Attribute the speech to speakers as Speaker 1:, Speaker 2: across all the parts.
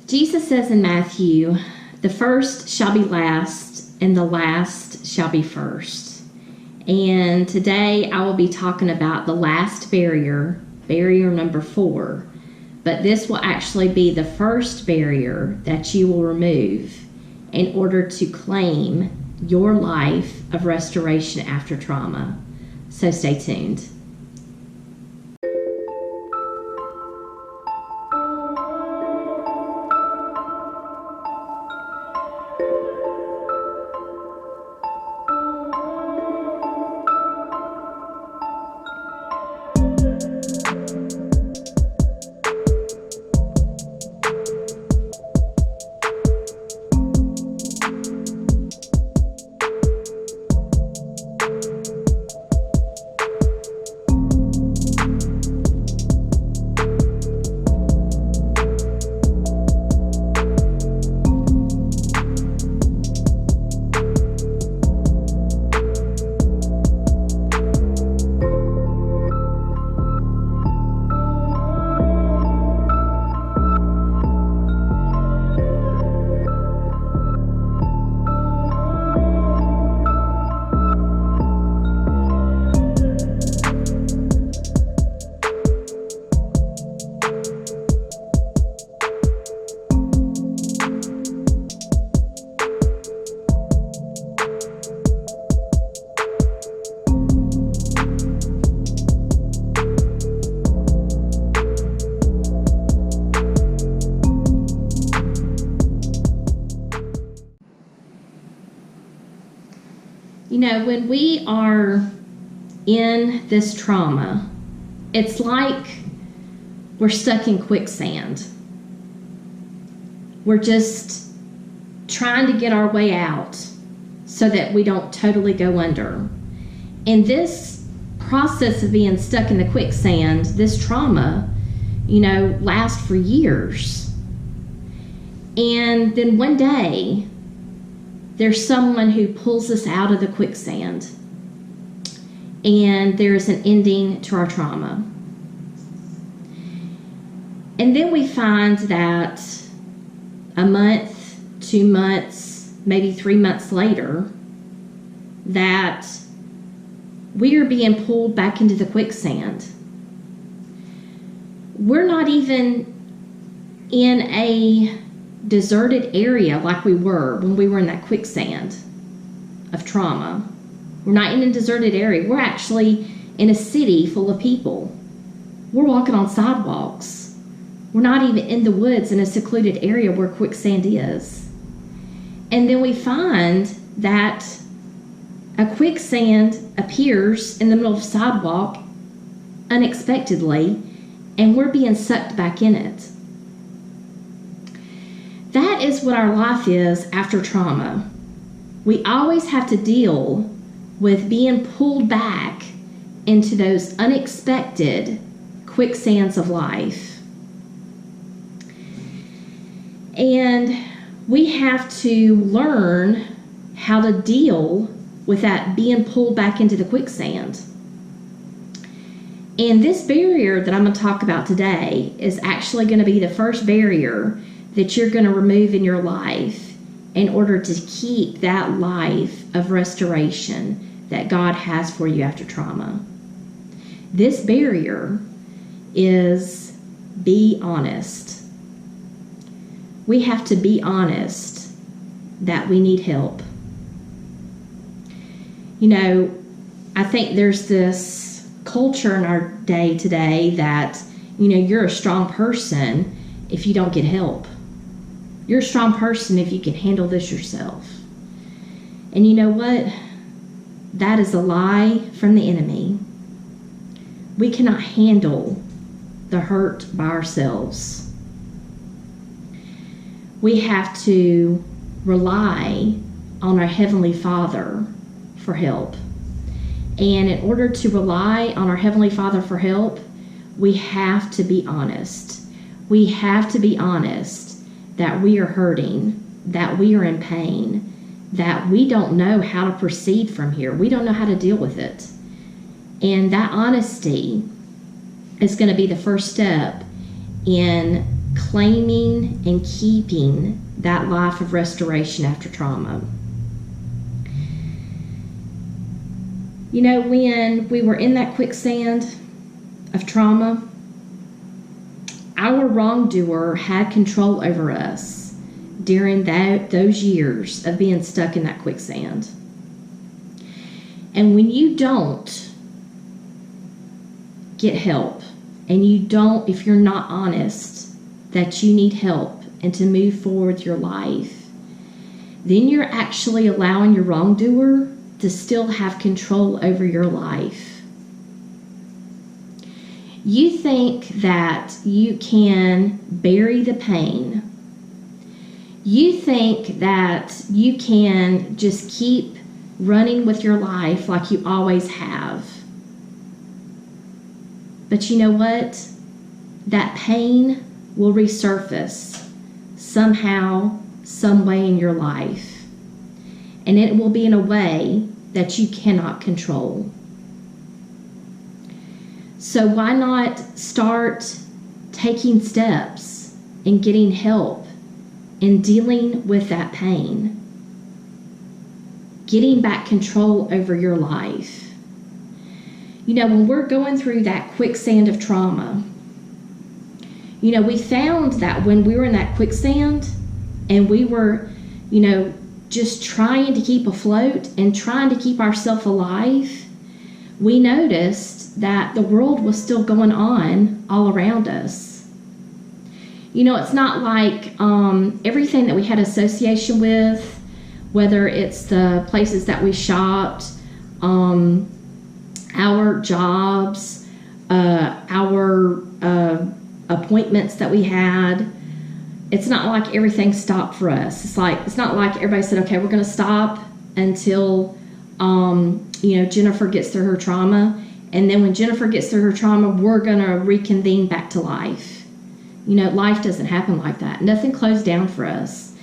Speaker 1: Jesus says in Matthew, "The first shall be last, and the last shall be first." And today I will be talking about the last barrier, barrier number 4. But this will actually be the first barrier that you will remove in order to claim your life of restoration after trauma. So stay tuned. You know, when we are in this trauma, it's like we're stuck in quicksand. We're just trying to get our way out so that we don't totally go under. And this process of being stuck in the quicksand, this trauma, lasts for years. And then one day, there's someone who pulls us out of the quicksand, and there's an ending to our trauma. And then we find that a month, 2 months, maybe 3 months later, that we are being pulled back into the quicksand. We're not even in a deserted area like we were when we were in that quicksand of trauma. We're not in a deserted area. We're actually in a city full of people. We're walking on sidewalks. We're not even in the woods in a secluded area where quicksand is. And then we find that a quicksand appears in the middle of the sidewalk unexpectedly, and we're being sucked back in it. That is what our life is after trauma. We always have to deal with being pulled back into those unexpected quicksands of life. And we have to learn how to deal with that being pulled back into the quicksand. And this barrier that I'm going to talk about today is actually going to be the first barrier that you're going to remove in your life in order to keep that life of restoration that God has for you after trauma. This barrier is be honest. We have to be honest that we need help. I think there's this culture in our day today that, you're a strong person if you don't get help. You're a strong person if you can handle this yourself. And you know what? That is a lie from the enemy. We cannot handle the hurt by ourselves. We have to rely on our Heavenly Father for help. And in order to rely on our Heavenly Father for help, we have to be honest. We have to be honest that we are hurting, that we are in pain, that we don't know how to proceed from here. We don't know how to deal with it. And that honesty is going to be the first step in claiming and keeping that life of restoration after trauma. You know, when we were in that quicksand of trauma, our wrongdoer had control over us during those years of being stuck in that quicksand. And when you don't get help, and you don't, if you're not honest that you need help and to move forward with your life, then you're actually allowing your wrongdoer to still have control over your life. You think that you can bury the pain. You think that you can just keep running with your life like you always have. But you know what? That pain will resurface somehow, some way in your life. And it will be in a way that you cannot control. So why not start taking steps and getting help in dealing with that pain? Getting back control over your life. You know, when we're going through that quicksand of trauma, you know, we found that when we were in that quicksand and we were, you know, just trying to keep afloat and trying to keep ourselves alive, we noticed that the world was still going on all around us. You know, it's not like everything that we had association with, whether it's the places that we shopped, our jobs, our appointments that we had. It's not like everything stopped for us. It's not like everybody said, okay, we're going to stop until you know, Jennifer gets through her trauma, and then when Jennifer gets through her trauma, we're going to reconvene back to life. You know, life doesn't happen like that. Nothing closed down for us.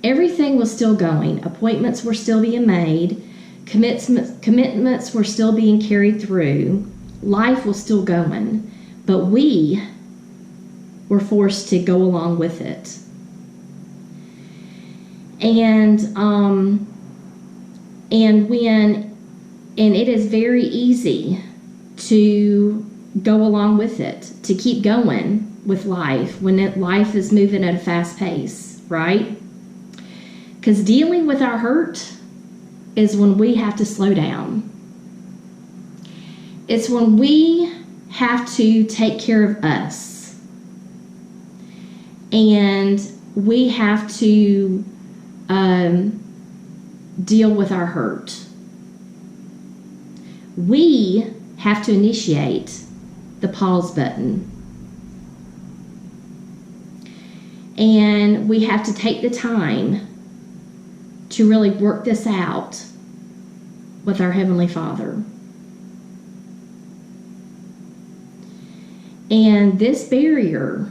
Speaker 1: Everything was still going. Appointments were still being made. Commitments were still being carried through. Life was still going, but we were forced to go along with it. And it is very easy to go along with it, to keep going with life when life is moving at a fast pace, right? Because dealing with our hurt is when we have to slow down. It's when we have to take care of us. And we have to deal with our hurt. We have to initiate the pause button. And we have to take the time to really work this out with our Heavenly Father. And this barrier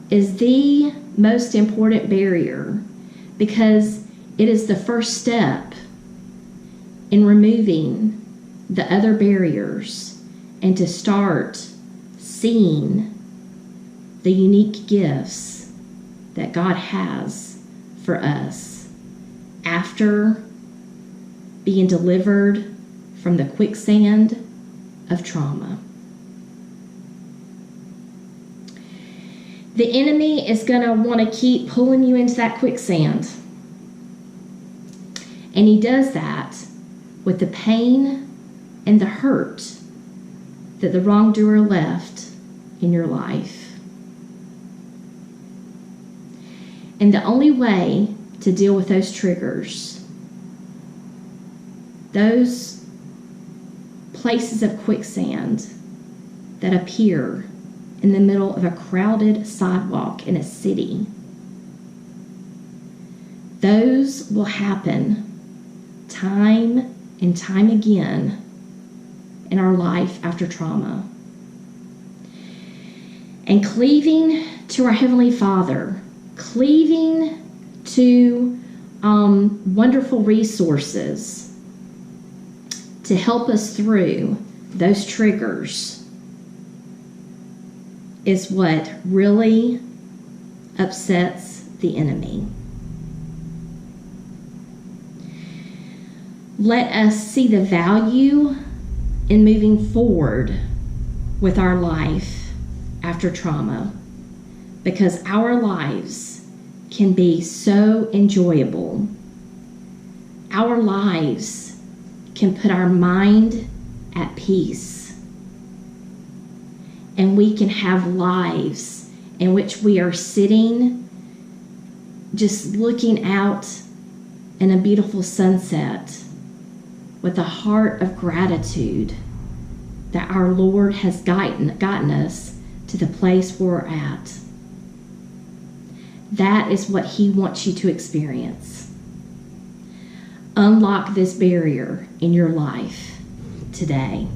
Speaker 1: is the most important barrier because it is the first step in removing the other barriers and to start seeing the unique gifts that God has for us after being delivered from the quicksand of trauma. The enemy is going to want to keep pulling you into that quicksand. And he does that with the pain and the hurt that the wrongdoer left in your life. And the only way to deal with those triggers, those places of quicksand that appear in the middle of a crowded sidewalk in a city, those will happen time and time again in our life after trauma. And cleaving to our Heavenly Father, cleaving to wonderful resources to help us through those triggers is what really upsets the enemy. Let us see the value in moving forward with our life after trauma, because our lives can be so enjoyable. Our lives can put our mind at peace, and we can have lives in which we are sitting just looking out in a beautiful sunset with a heart of gratitude that our Lord has gotten us to the place we're at. That is what He wants you to experience. Unlock this barrier in your life today.